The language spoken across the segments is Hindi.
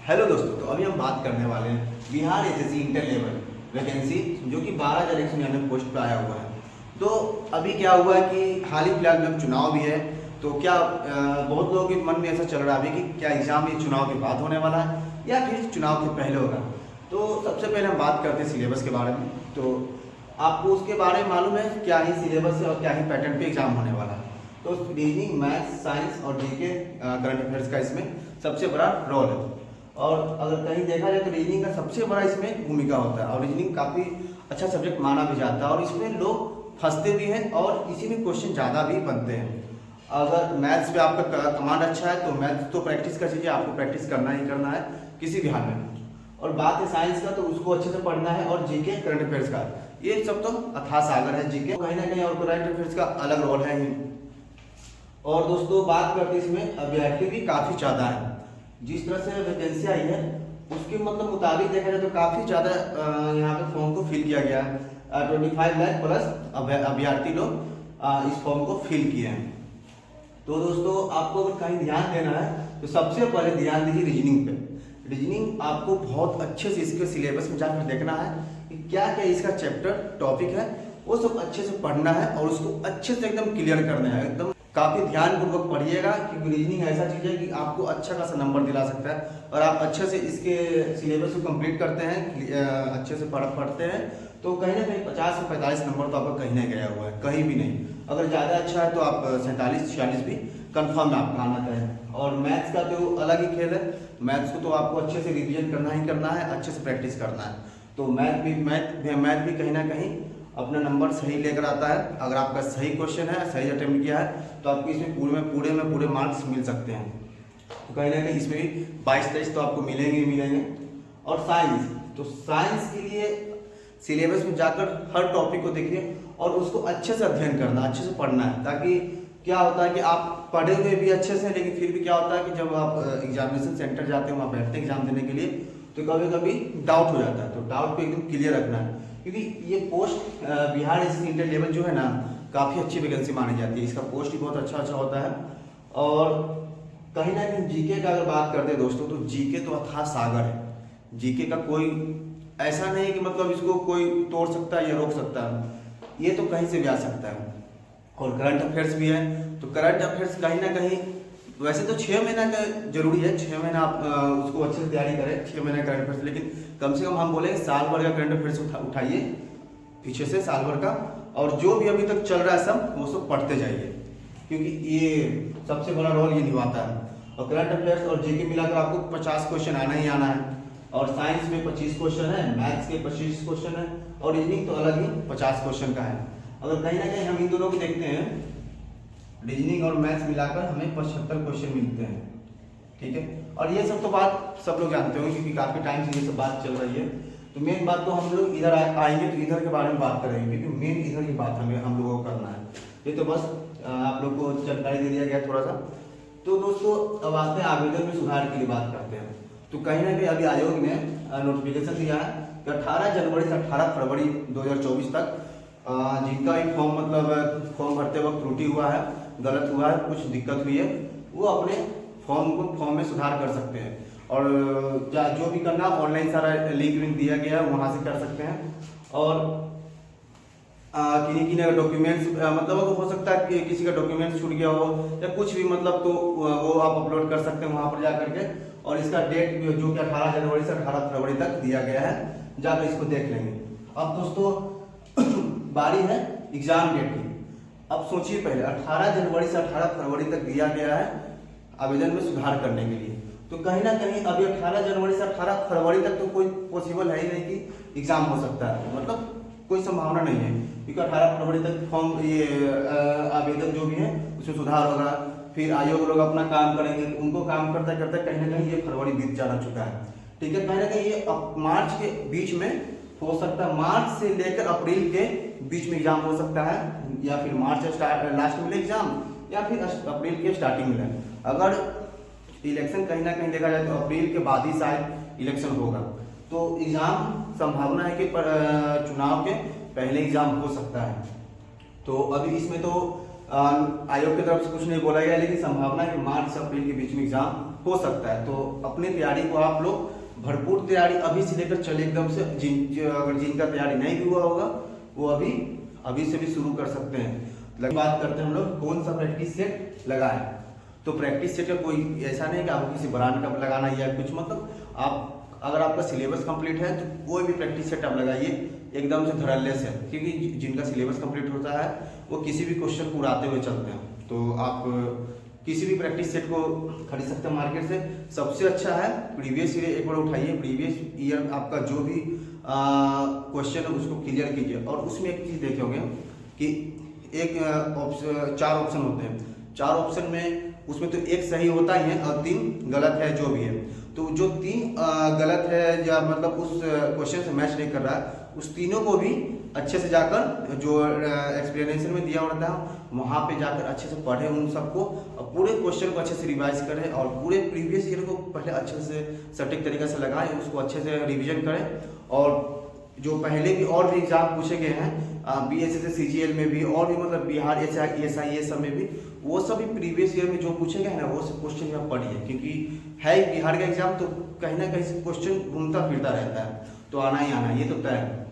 हेलो दोस्तों, तो अभी हम बात करने वाले हैं Bihar SSC inter level vacancy जो कि 12,199 पोस्ट पर आया हुआ है। तो अभी क्या हुआ है कि हाल ही फिलहाल में चुनाव भी है, तो क्या बहुत लोगों के मन में ऐसा चल रहा है अभी कि क्या एग्ज़ाम ये चुनाव के बाद होने वाला है या फिर चुनाव के पहले होगा। तो सबसे पहले हम बात करते हैं सिलेबस के बारे में। तो आपको उसके बारे में मालूम है क्या ही सिलेबस है और क्या ही पैटर्न पे एग्ज़ाम होने वाला है। तो रीजनिंग, मैथ्स, साइंस और जीके करंट अफेयर्स का इसमें सबसे बड़ा रोल है। और अगर कहीं देखा जाए तो रीजनिंग का सबसे बड़ा इसमें भूमिका होता है और रीजनिंग काफ़ी अच्छा सब्जेक्ट माना भी जाता है और इसमें लोग फंसते भी हैं और इसी में क्वेश्चन ज़्यादा भी बनते हैं। अगर मैथ्स पे आपका कमांड अच्छा है तो मैथ्स तो प्रैक्टिस कर लीजिए, आपको प्रैक्टिस करना ही करना है किसी भी हाल में। और बात है साइंस का, तो उसको अच्छे से पढ़ना है। और जीके करंट अफेयर्स का, ये सब तो अथाह सागर है जीके कहीं ना कहीं, और करंट अफेयर्स का अलग रोल है ही। और दोस्तों बात करते हैं इसमें अभ्यर्थी भी काफ़ी ज़्यादा है। जिस तरह से वैकेंसी आई है उसके मतलब मुताबिक देखा जाए तो काफ़ी ज़्यादा यहाँ पे फॉर्म को फिल किया गया है। 25 लाख प्लस अभ्यर्थी लोग इस फॉर्म को फिल किए हैं। तो दोस्तों आपको अगर कहीं ध्यान देना है तो सबसे पहले ध्यान दीजिए रीजनिंग पे। रीजनिंग आपको बहुत अच्छे से इसके सिलेबस में जाकर देखना है कि क्या क्या इसका चैप्टर टॉपिक है, वो सब अच्छे से पढ़ना है और उसको अच्छे से एकदम क्लियर करना है। एकदम काफ़ी ध्यानपूर्वक पढ़िएगा क्योंकि रीजनिंग ऐसा चीज़ है कि आपको अच्छा खासा नंबर दिला सकता है। और आप अच्छे से इसके सिलेबस को कंप्लीट करते हैं, अच्छे से पढ़ते हैं, तो कहीं ना कहीं 50 से 45 नंबर तो आपका कहीं नहीं गया हुआ है, कहीं भी नहीं। अगर ज़्यादा अच्छा है तो आप 47-46 भी कन्फर्म आपका आना है। और मैथ्स का तो अलग ही खेल है। मैथ्स को तो आपको अच्छे से रिविजन करना ही करना है, अच्छे से प्रैक्टिस करना है। तो मैथ भी कहीं ना कहीं अपना नंबर सही लेकर आता है। अगर आपका सही क्वेश्चन है, सही अटेम्प्ट किया है, तो आपको इसमें पूरे मार्क्स मिल सकते हैं। तो कहीं ना कहीं इसमें भी 22-23 तो आपको मिलेंगे। और साइंस, तो साइंस के लिए सिलेबस में जाकर हर टॉपिक को देखिए और उसको अच्छे से अध्ययन करना, अच्छे से पढ़ना है। ताकि क्या होता है कि आप पढ़े हुए भी अच्छे से, लेकिन फिर भी क्या होता है कि जब आप एग्जामिनेशन सेंटर जाते हैं, वहाँ बैठते हैं एग्जाम देने के लिए, तो कभी कभी डाउट हो जाता है। तो डाउट को एकदम क्लियर रखना है क्योंकि ये post Bihar SSC inter level जो है ना, काफ़ी अच्छी वैकेंसी मानी जाती है। इसका पोस्ट भी बहुत अच्छा होता है। और कहीं ना कहीं जीके का अगर बात करते हैं दोस्तों, तो जीके तो अथाह सागर है। जीके का कोई ऐसा नहीं कि मतलब इसको कोई तोड़ सकता है या रोक सकता है, ये तो कहीं से भी आ सकता है। और करंट अफेयर्स भी है, तो करंट अफेयर्स कहीं ना कहीं वैसे तो 6 महीना का जरूरी है, 6 महीना आप उसको अच्छे से तैयारी करें, 6 महीना करंट अफेयर्स, लेकिन कम से कम हम बोले साल भर का करंट अफेयर्स उठाइए पीछे से, साल भर का। और जो भी अभी तक चल रहा है सब, वो सब पढ़ते जाइए क्योंकि ये सबसे बड़ा रोल ये निभाता है। और करंट अफेयर्स और जीके मिलाकर आपको 50 क्वेश्चन आना ही आना है। और साइंस में 25 क्वेश्चन है, मैथ्स के 25 क्वेश्चन है, और रीजनिंग तो अलग ही 50 क्वेश्चन का है। अगर कहीं ना कहीं हम इन दोनों को देखते हैं, रीजनिंग और मैथ्स मिलाकर हमें 75 क्वेश्चन मिलते हैं, ठीक है। और ये सब तो बात सब लोग जानते होंगे क्योंकि काफ़ी टाइम से ये सब बात चल रही है। तो मेन बात तो हम लोग इधर आएंगे तो इधर के बारे में बात करेंगे क्योंकि मेन इधर की बात हम लोगों को करना है। ये तो बस आप लोग को जानकारी दे दिया गया थोड़ा सा। तो दोस्तों अब आते हैं आवेदन में सुधार के लिए बात करते हैं। तो कहीं ना कहीं अभी आयोग ने नोटिफिकेशन दिया है कि 18 जनवरी से 18 फरवरी 2024 तक जिनका भी फॉर्म भरते वक्त त्रुटि हुआ है, गलत हुआ है, कुछ दिक्कत हुई है, वो अपने फॉर्म में सुधार कर सकते हैं। और जो भी करना ऑनलाइन सारा लिंक दिया गया है, वहाँ से कर सकते हैं। और किन्हीं अगर डॉक्यूमेंट्स मतलब हो सकता है कि किसी का डॉक्यूमेंट्स छूट गया हो या कुछ भी, मतलब तो वो आप अपलोड कर सकते हैं वहाँ पर जा करके। और इसका डेट जो कि 18 जनवरी से 18 फरवरी तक दिया गया है, जाकर इसको देख लेंगे। अब दोस्तों बारी है एग्जाम डेट की। अब सोचिए पहले 18 जनवरी से 18 फरवरी तक दिया गया है आवेदन में सुधार करने के लिए। तो कहीं ना कहीं अभी 18 जनवरी से 18 फरवरी तक तो कोई पॉसिबल है ही नहीं कि एग्जाम हो सकता है, मतलब कोई संभावना नहीं है क्योंकि 18 फरवरी तक फॉर्म ये आवेदन जो भी है उसमें सुधार होगा। फिर आयोग लोग अपना काम करेंगे, उनको काम करते करते कहीं ना कहीं ये फरवरी बीत जाना चुका है, ठीक है। कहीं ना कहीं ये मार्च के बीच में हो सकता है, मार्च से लेकर अप्रैल के बीच में एग्जाम हो सकता है, या फिर मार्च लास्ट में एग्जाम, या फिर अप्रैल के स्टार्टिंग में। अगर इलेक्शन कहीं ना कहीं देखा जाए तो अप्रैल के बाद ही शायद इलेक्शन होगा, तो एग्जाम संभावना है कि चुनाव के पहले एग्जाम हो सकता है। तो अभी इसमें तो आयोग की तरफ से कुछ नहीं बोला गया, लेकिन संभावना है कि मार्च से अप्रैल के बीच में एग्जाम हो सकता है। तो अपनी तैयारी को आप लोग भरपूर तैयारी अभी से लेकर चले एकदम से, अगर जिनका तैयारी नहीं भी हुआ होगा वो अभी से भी शुरू कर सकते हैं। बात करते हैं हम लोग कौन सा प्रैक्टिस सेट लगाएं। तो प्रैक्टिस सेट का कोई ऐसा नहीं कि आपको किसी ब्रांड का लगाना या कुछ, मतलब आप अगर आपका सिलेबस कंप्लीट है तो कोई भी प्रैक्टिस सेट आप लगाइए एकदम से धड़ल्ले से, क्योंकि जिनका सिलेबस कंप्लीट होता है वो किसी भी क्वेश्चन को उड़ाते हुए चलते हैं। तो आप किसी भी प्रैक्टिस सेट को खरीद सकते हैं मार्केट से। सबसे अच्छा है प्रीवियस ईयर, एक बार उठाइए प्रीवियस ईयर आपका जो भी क्वेश्चन है उसको क्लियर कीजिए। और उसमें एक चीज़ देखे होंगे कि एक चार ऑप्शन होते हैं, चार ऑप्शन में उसमें तो एक सही होता ही है और 3 गलत है जो भी है। तो जो 3 गलत है या मतलब उस क्वेश्चन से मैच नहीं कर रहा है, उस तीनों को भी अच्छे से जाकर जो एक्सप्लेनेशन में दिया होता है वहाँ पे जाकर अच्छे से पढ़ें उन सबको, और पूरे क्वेश्चन को अच्छे से रिवाइज करें और पूरे प्रीवियस ईयर को पहले अच्छे से सटीक तरीके से लगाएं, उसको अच्छे से रिवीजन करें। और जो पहले भी और भी एग्जाम पूछे गए हैं BSS CGL में भी और भी मतलब बिहार SI ये सब में भी, वो सभी प्रीवियस ईयर में जो पूछे गए हैं ना वो सब क्वेश्चन आप पढ़िए, क्योंकि है बिहार का एग्जाम तो कहीं ना कहीं से क्वेश्चन घूमता फिरता रहता है, तो आना ही आना, ये तो तय है।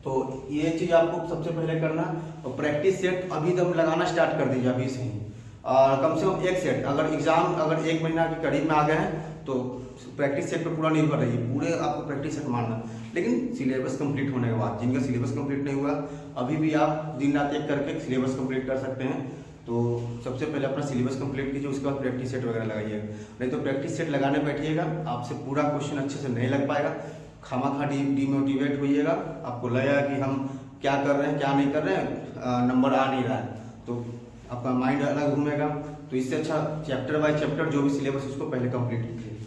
तो ये चीज़ आपको सबसे पहले करना, और प्रैक्टिस सेट अभी दम लगाना स्टार्ट कर दीजिए अभी से ही। और कम से कम एक सेट, अगर एग्जाम अगर 1 महीना के करीब में आ गए हैं तो प्रैक्टिस सेट पर पूरा निर्भर रहिए, पूरे आपको प्रैक्टिस सेट मारना। लेकिन सिलेबस कंप्लीट होने के बाद, जिनका सिलेबस कंप्लीट नहीं हुआ अभी भी आप दिन रात एक करके सिलेबस कंप्लीट कर सकते हैं। तो सबसे पहले अपना सिलेबस कंप्लीट कीजिए, उसके बाद प्रैक्टिस सेट वगैरह लगाइएगा। नहीं तो प्रैक्टिस सेट लगाने बैठिएगा आपसे पूरा क्वेश्चन अच्छे से नहीं लग पाएगा, खामा डिमोटिवेट होइएगा, आपको लगेगा कि हम क्या कर रहे हैं क्या नहीं कर रहे हैं, नंबर आ नहीं रहा है, तो आपका माइंड अलग घूमेगा। तो इससे अच्छा चैप्टर बाय चैप्टर जो भी सिलेबस उसको पहले कंप्लीट कीजिए।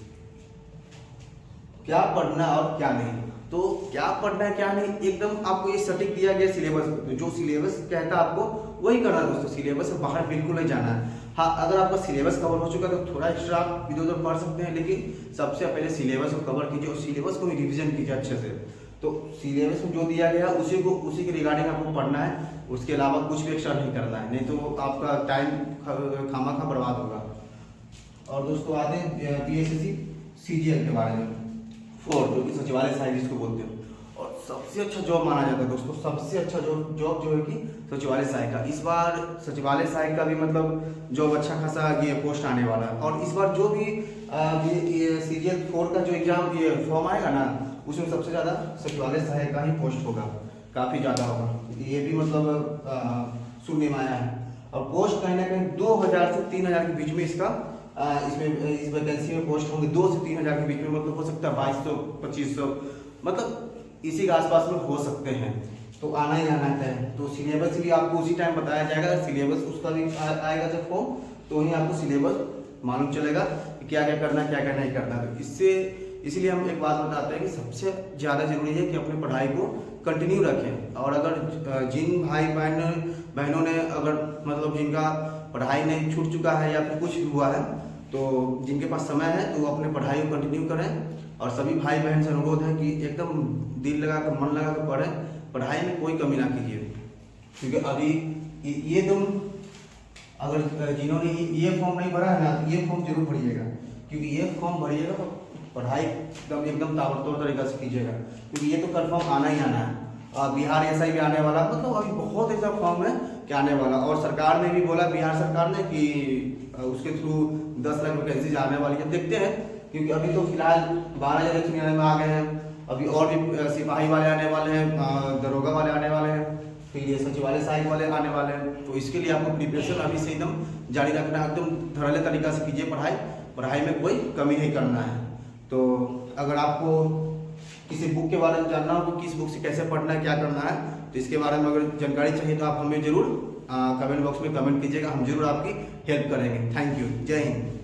क्या पढ़ना और क्या नहीं, तो क्या पढ़ना है क्या नहीं एकदम आपको ये सटीक दिया गया सिलेबस, जो सिलेबस कहता है आपको वही करना है दोस्तों, सिलेबस से बाहर बिल्कुल नहीं जाना है। हाँ, अगर आपका सिलेबस कवर हो चुका है तो थोड़ा एक्स्ट्रा आप इधर उधर पढ़ सकते हैं, लेकिन सबसे पहले सिलेबस को कवर कीजिए और सिलेबस को भी रिविजन कीजिए अच्छे से। तो सिलेबस में जो दिया गया उसी के रिगार्डिंग आपको पढ़ना है, उसके अलावा कुछ भी एक्स्ट्रा नहीं करना है, नहीं तो आपका टाइम खामा बर्बाद होगा। और दोस्तों आते हैं BSSC CGL के बारे में, 4 जो कि सचिवालय सहायक जिसको बोलते हैं, और सबसे अच्छा जॉब माना जाता है दोस्तों, सबसे अच्छा जॉब जो है कि सचिवालय सहायक का। इस बार सचिवालय सहायक का भी मतलब जॉब अच्छा खासा ये पोस्ट आने वाला है। और इस बार जो भी ये CGL 4 का जो एग्जाम ये फॉर्म आएगा ना, उसमें सबसे ज़्यादा सचिवालय सहायक का ही पोस्ट होगा, काफ़ी ज़्यादा होगा, ये भी मतलब सुनने में आया है। और पोस्ट कहीं ना कहीं 2000 से 3000 के बीच में इसका इसमें इस वैकेंसी में पोस्ट होंगे, 2 से 3000 के बीच में, मतलब हो सकता है 2200 2500, मतलब इसी के आसपास में हो सकते हैं। तो आना ही आना है। तो सिलेबस भी आपको उसी टाइम बताया जाएगा, सिलेबस उसका भी आएगा जब फॉर्म, तो ही आपको सिलेबस मालूम चलेगा कि क्या क्या करना है क्या क्या नहीं करना। तो इसीलिए हम एक बात बताते हैं कि सबसे ज़्यादा जरूरी है कि अपनी पढ़ाई को कंटिन्यू रखें। और अगर जिन भाई बहनों ने अगर मतलब जिनका पढ़ाई नहीं छूट चुका है या फिर कुछ भी हुआ है, तो जिनके पास समय है तो वो अपने पढ़ाई को कंटिन्यू करें। और सभी भाई बहन से अनुरोध है कि एकदम दिल लगा कर मन लगा कर पढ़ें, पढ़ाई में कोई कमी ना कीजिए। क्योंकि अभी ये तुम अगर जिन्होंने ये फॉर्म नहीं भरा है ना, तो ये फॉर्म जरूर भरिएगा, क्योंकि ये फॉर्म भरिएगा तो पढ़ाई एकदम ताबड़तोड़ तरीका से कीजिएगा, क्योंकि ये तो कंफर्म आना ही आना है। बिहार SI भी आने वाला, मतलब अभी बहुत ऐसा फॉर्म है कि आने वाला। और सरकार ने भी बोला, बिहार सरकार ने, कि उसके थ्रू 10 लाख वैकेंसीज आने वाली है। देखते हैं, क्योंकि अभी तो फिलहाल 12 इलेक्शन में आ गए हैं, अभी और भी सिपाही वाले आने वाले हैं, दरोगा वाले आने वाले हैं, फिर ये सचिवालय सहायक वाले आने वाले हैं। तो इसके लिए आपको प्रिपरेशन अभी से एकदम जारी रखना है, एकदम धड़ल्ले तरीका से कीजिए पढ़ाई में कोई कमी नहीं करना है। तो अगर आपको किसी बुक के बारे में जानना हो कि किस बुक से कैसे पढ़ना है क्या करना है, तो इसके बारे में अगर जानकारी चाहिए तो आप हमें जरूर कमेंट बॉक्स में कमेंट कीजिएगा, हम जरूर आपकी हेल्प करेंगे। थैंक यू, जय हिंद।